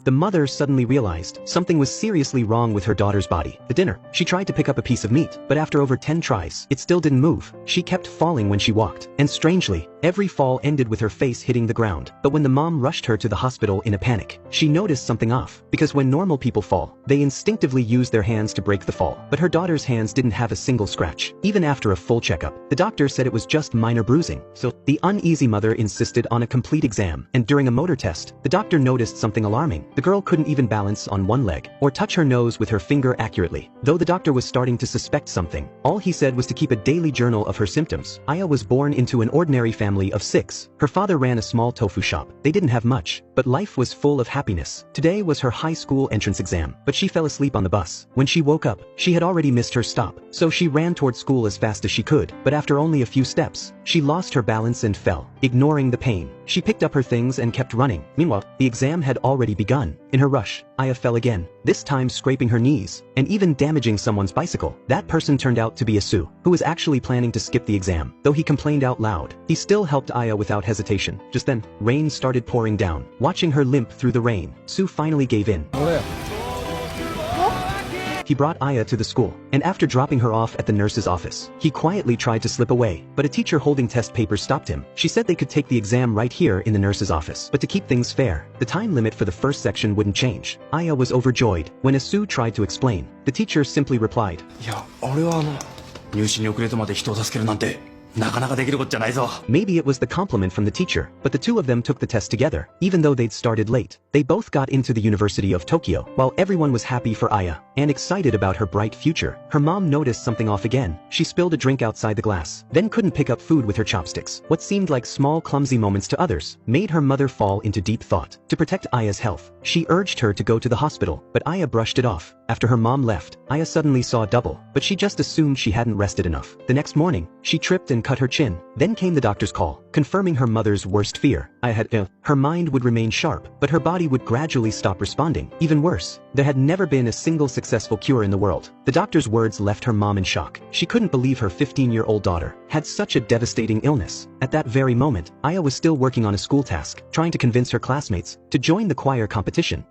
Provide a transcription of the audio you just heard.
The mother suddenly realized something was seriously wrong with her daughter's body. The dinner. She tried to pick up a piece of meat, but after over 10 tries, it still didn't move. She kept falling when she walked. And strangely, every fall ended with her face hitting the ground. But when the mom rushed her to the hospital in a panic, she noticed something off. Because when normal people fall, they instinctively use their hands to break the fall. But her daughter's hands didn't have a single scratch. Even after a full checkup, the doctor said it was just minor bruising. So, the uneasy mother insisted on a complete exam. And during a motor test, the doctor noticed something alarming. The girl couldn't even balance on one leg, or touch her nose with her finger accurately. Though the doctor was starting to suspect something, all he said was to keep a daily journal of her symptoms. Aya was born into an ordinary family of 6. Her father ran a small tofu shop. They didn't have much, but life was full of happiness. Today was her high school entrance exam, but she fell asleep on the bus. When she woke up, she had already missed her stop, so she ran toward school as fast as she could, but after only a few steps, she lost her balance and fell, ignoring the pain. She picked up her things and kept running. Meanwhile, the exam had already begun. In her rush, Aya fell again, this time scraping her knees, and even damaging someone's bicycle. That person turned out to be Asu, who was actually planning to skip the exam. Though he complained out loud, he still helped Aya without hesitation. Just then, rain started pouring down. Watching her limp through the rain, Sue finally gave in. He brought Aya to the school, and after dropping her off at the nurse's office, he quietly tried to slip away, but a teacher holding test papers stopped him. She said they could take the exam right here in the nurse's office, but to keep things fair, the time limit for the first section wouldn't change. Aya was overjoyed. When Asu tried to explain, the teacher simply replied, Maybe it was the compliment from the teacher, but the two of them took the test together, even though they'd started late. They both got into the University of Tokyo, while everyone was happy for Aya, and excited about her bright future. Her mom noticed something off again. She spilled a drink outside the glass, then couldn't pick up food with her chopsticks. What seemed like small clumsy moments to others, made her mother fall into deep thought. To protect Aya's health, she urged her to go to the hospital, but Aya brushed it off. After her mom left, Aya suddenly saw double, but she just assumed she hadn't rested enough. The next morning, she tripped and cut her chin. Then came the doctor's call, confirming her mother's worst fear. Aya had her mind would remain sharp, but her body would gradually stop responding. Even worse, there had never been a single successful cure in the world. The doctor's words left her mom in shock. She couldn't believe her 15-year-old daughter had such a devastating illness. At that very moment, Aya was still working on a school task, trying to convince her classmates to join the choir competition.